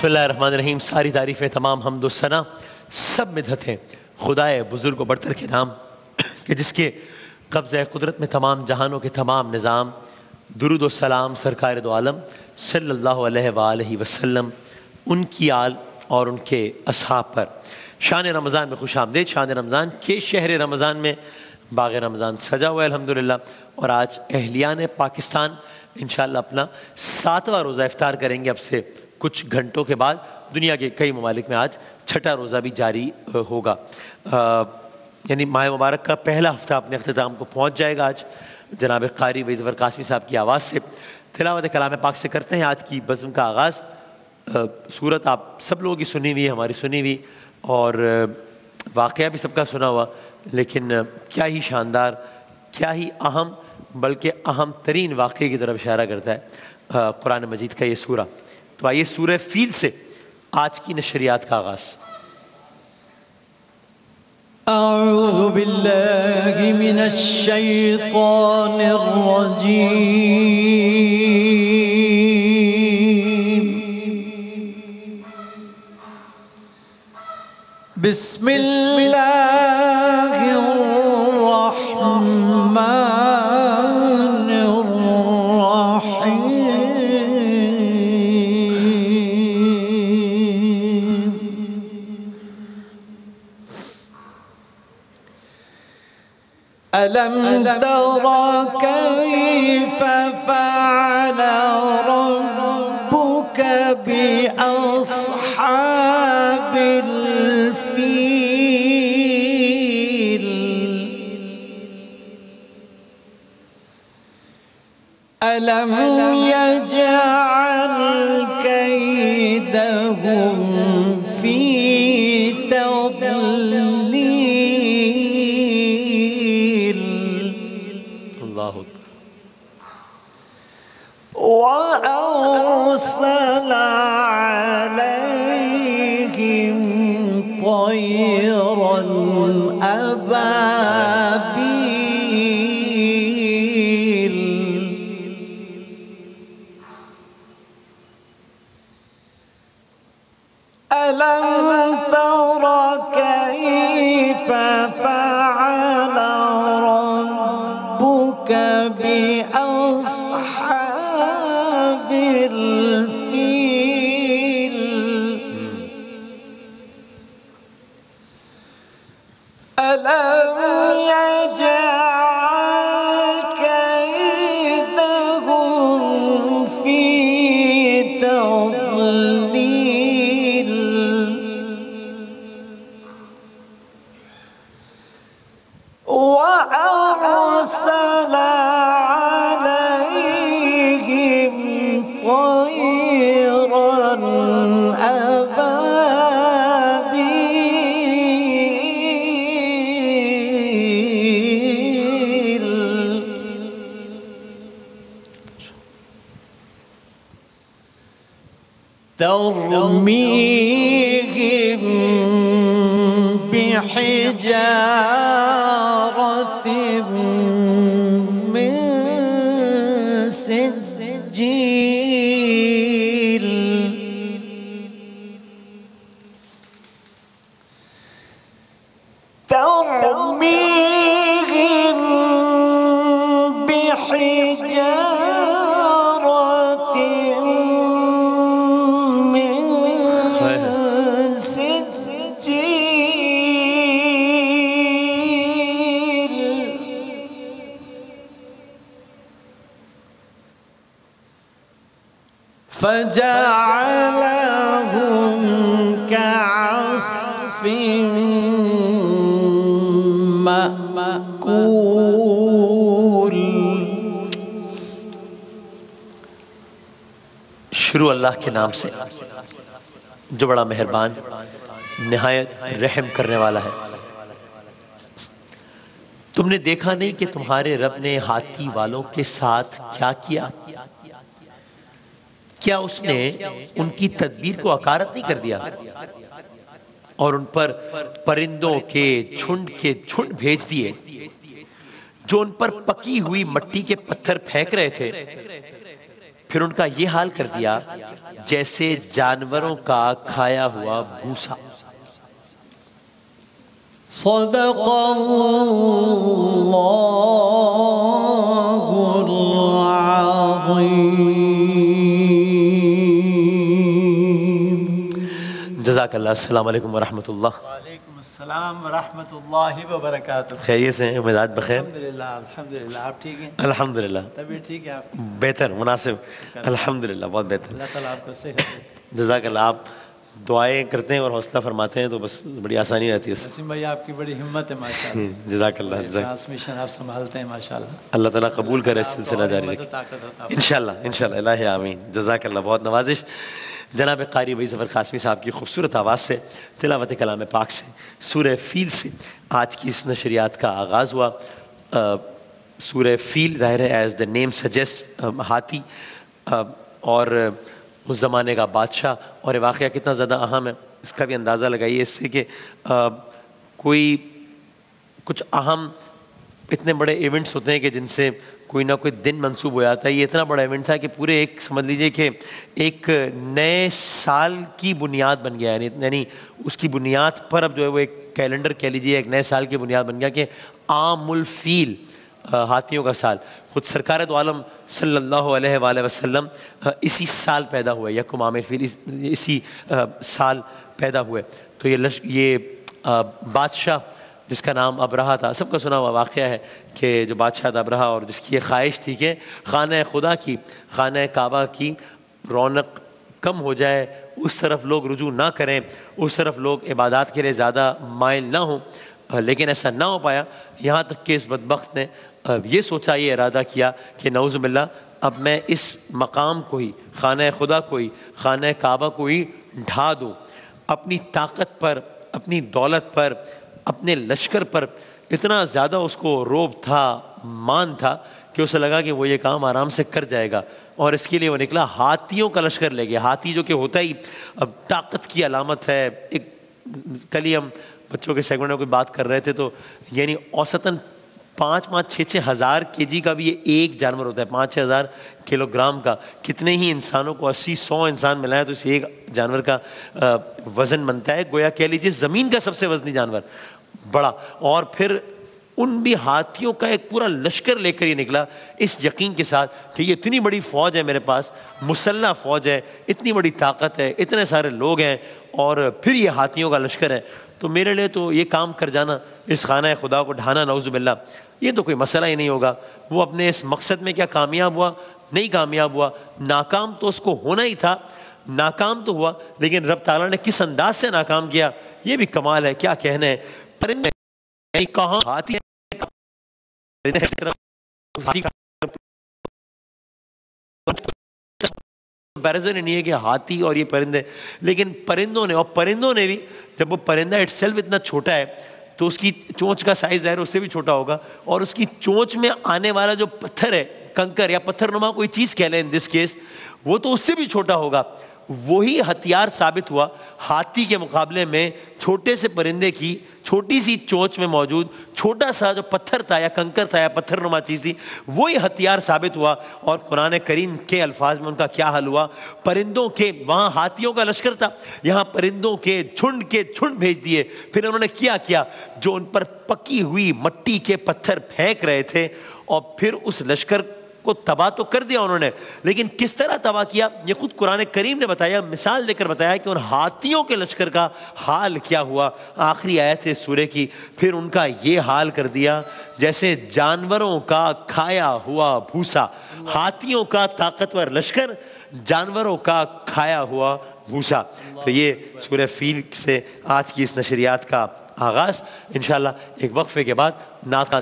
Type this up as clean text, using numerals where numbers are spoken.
بسم اللہ الرحمن الرحیم. ساری تعریفیں، تمام حمد و ثنا، سب مدحت ہیں خدائے بزرگ و برتر کے نام کہ جس کے قبضہ قدرت میں تمام جہانوں کے تمام نظام. درود و سلام سرکار دو عالم صلی اللہ علیہ وآلہ وسلم، ان کی آل اور ان کے اصحاب پر. شان رمضان میں خوش آمدید. شان رمضان کے شہر رمضان میں باغ رمضان سجا ہوا ہے الحمدللہ. اور آج اہلیان پاکستان انشاءاللہ اپنا 7واں روزہ افطار کریں گے. اب سے کچھ گھنٹوں کے بعد دنیا کے کئی ممالک میں آج 6واں روزہ بھی جاری ہوگا. یعنی ماہ مبارک کا پہلا ہفتہ اپنے اختتام کو پہنچ جائے گا. آج جناب قاری وحید ظفر قاسمی صاحب کی آواز سے تلاوت کلام پاک سے کرتے ہیں آج کی بزم کا آغاز. صورت آپ سب لوگوں کی سنی ہوئی، ہماری سنی ہوئی، اور واقعہ بھی سب کا سنا ہوا، لیکن کیا ہی شاندار، کیا ہی اہم، بلکہ اہم ترین واقعے کی طرف اشارہ کرتا ہے قرآن مجید کا یہ سورہ. تو آئیے سورہ فیل سے آج کی نشریات کا آغاز. اعوذ باللہ من الشیطان الرجیم. بسم اللہ الرحمن الرحیم. ألم تر كيف فعل ربك بأصحاب الفيل. ألم يجعل كيدهم في وأرسل عليهم طيرا أبابيل. ألم تر كيف فعل ربك بأصحاب الفيل. ألم يجعل كيدهم في تضليل. وأرسل عليهم طيرا أبابيل. ترميهم بحجارة من سجيل. ترميهم بحجارة من سجيل. فجعلهم كعصف مأكول. شروع اللہ کے نام سے جو بڑا مہربان نہایت رحم کرنے والا ہے. تم نے دیکھا نہیں کہ تمہارے رب نے ہاتھی والوں کے ساتھ کیا کیا؟ کیا اس نے ان کی تدبیر کو اکارت نہیں کر دیا اور ان پر پرندوں کے جھنڈ بھیج دیے جو ان پر پکی ہوئی مٹی کے پتھر پھینک رہے تھے؟ پھر ان کا یہ حال کر دیا جیسے جانوروں کا کھایا ہوا بھوسا۔ صدق اللہ العظیم۔ جزاک اللہ۔ السلام علیکم ورحمۃ اللہ۔ وعلیکم السلام ورحمۃ اللہ وبرکاتہ۔ خیریت سے ہیں؟ امیدات بخیر؟ الحمدللہ الحمدللہ، آپ ٹھیک ہیں؟ الحمدللہ طبیعت ٹھیک ہے آپ کی؟ بہتر، مناسب، الحمدللہ بہت بہتر۔ اللہ تعالیٰ آپ کو صحت دے۔ جزاک اللہ۔ آپ دعائیں کرتے ہیں اور حوصلہ فرماتے ہیں تو بس بڑی آسانی رہتی ہے اس سے۔ وسیم بھائی آپ کی بڑی ہمت ہے ماشاءاللہ، جزاک اللہ۔ جزاک ٹرانسمیشن آپ سنبھالتے ہیں ماشاءاللہ۔ اللہ تعالیٰ قبول کرے اس آپ کو سلسلہ اور جاری ہمت و رکھے طاقت عطا فرمائے۔ انشاءاللہ الہ آمین۔ جزاک اللہ، بہت نوازش۔ جناب قاری وحید ظفر قاسمی صاحب کی خوبصورت آواز سے، تلاوت کلام پاک سے، سورہ فیل سے آج کی اس نشریات کا آغاز ہوا۔ سورہ فیل ظاہر ہے ایز دا نیم سجیسٹ، ہاتھی، اور اس زمانے کا بادشاہ، اور یہ واقعہ کتنا زیادہ اہم ہے اس کا بھی اندازہ لگائیے اس سے کہ کوئی کچھ اہم اتنے بڑے ایونٹس ہوتے ہیں کہ جن سے کوئی نہ کوئی دن منسوب ہو جاتا ہے۔ یہ اتنا بڑا ایونٹ تھا کہ پورے ایک سمجھ لیجئے کہ ایک نئے سال کی بنیاد بن گیا، یعنی اس کی بنیاد پر اب جو ہے وہ ایک کیلنڈر کہہ لیجئے ایک نئے سال کی بنیاد بن گیا کہ عام الفیل، ہاتھیوں کا سال۔ خود سرکار دو عالم صلی اللہ علیہ وآلہ وسلم اسی سال پیدا ہوئے، یکم عام الفیل، اسی سال پیدا ہوئے۔ تو یہ بادشاہ جس کا نام ابرہہ تھا، سب کا سنا ہوا واقعہ ہے کہ جو بادشاہ تھا ابرہہ، اور جس کی یہ خواہش تھی کہ خانہ خدا کی، خانہ کعبہ کی رونق کم ہو جائے، اس طرف لوگ رجوع نہ کریں، اس طرف لوگ عبادات کے لیے زیادہ مائل نہ ہوں، لیکن ایسا نہ ہو پایا، یہاں تک کہ اس بدبخت نے یہ سوچا، یہ ارادہ کیا کہ نعوذ باللہ اب میں اس مقام کو ہی، خانہ خدا کو ہی، خانہ کعبہ کو ہی ڈھا دوں۔ اپنی طاقت پر، اپنی دولت پر، اپنے لشکر پر اتنا زیادہ اس کو روب تھا، مان تھا کہ اسے لگا کہ وہ یہ کام آرام سے کر جائے گا، اور اس کے لیے وہ نکلا، ہاتھیوں کا لشکر لے گیا۔ ہاتھی جو کہ ہوتا ہی اب طاقت کی علامت ہے۔ ایک کل ہی ہم بچوں کے سیگمنٹ میں کوئی بات کر رہے تھے تو یعنی اوسطاً 5-6 ہزار کے جی کا بھی یہ ایک جانور ہوتا ہے، 5-6 ہزار کلو گرام کا۔ کتنے ہی انسانوں کو 80-100 انسان ملائے تو اس ایک جانور کا وزن بنتا ہے، گویا کہہ لیجیے زمین کا سب سے وزنی جانور بڑا۔ اور پھر ان بھی ہاتھیوں کا ایک پورا لشکر لے کر یہ نکلا، اس یقین کے ساتھ کہ یہ اتنی بڑی فوج ہے میرے پاس، مسلح فوج ہے، اتنی بڑی طاقت ہے، اتنے سارے لوگ ہیں، اور پھر یہ ہاتھیوں کا لشکر ہے، تو میرے لیے تو یہ کام کر جانا، اس خانہ خدا کو ڈھانا، نعوذ باللہ، یہ تو کوئی مسئلہ ہی نہیں ہوگا۔ وہ اپنے اس مقصد میں کیا کامیاب ہوا؟ نہیں کامیاب ہوا۔ ناکام تو اس کو ہونا ہی تھا، ناکام تو ہوا، لیکن رب تعالیٰ نے کس انداز سے ناکام کیا یہ بھی کمال ہے، کیا کہنا ہے۔ پرندے کہاں ہاتھی کمپیریزن نہیں ہے کہ ہاتھی اور یہ پرندے، لیکن پرندوں نے بھی، جب وہ پرندہ اٹ سیلف اتنا چھوٹا ہے تو اس کی چونچ کا سائز ہے اس سے بھی چھوٹا ہوگا، اور اس کی چونچ میں آنے والا جو پتھر ہے، کنکر یا پتھر نما کوئی چیز کہہ لیں ان دس کیس، وہ تو اس سے بھی چھوٹا ہوگا۔ وہی ہتھیار ثابت ہوا ہاتھی کے مقابلے میں چھوٹے سے پرندے کی چھوٹی سی چونچ میں موجود چھوٹا سا جو پتھر تھا یا کنکر تھا یا پتھر نما چیز تھی، وہی ہتھیار ثابت ہوا۔ اور قرآن کریم کے الفاظ میں ان کا کیا حل ہوا؟ پرندوں کے، وہاں ہاتھیوں کا لشکر تھا، یہاں پرندوں کے جھنڈ بھیج دیے۔ پھر انہوں نے کیا جو ان پر پکی ہوئی مٹی کے پتھر پھینک رہے تھے، اور پھر اس لشکر کو تباہ تو کر دیا انہوں نے، لیکن کس طرح تباہ کیا یہ خود قرآن کریم نے بتایا، مثال دے کر بتایا کہ ان ہاتھیوں کے لشکر کا حال کیا ہوا۔ آخری آیت ہے سورہ کی، پھر ان کا یہ حال کر دیا جیسے جانوروں کا کھایا ہوا بھوسا۔ ہاتھیوں کا طاقتور لشکر، جانوروں کا کھایا ہوا بھوسا۔ تو یہ سورہ فیل سے آج کی اس نشریات کا آغاز، انشاءاللہ ایک وقفے کے بعد نعت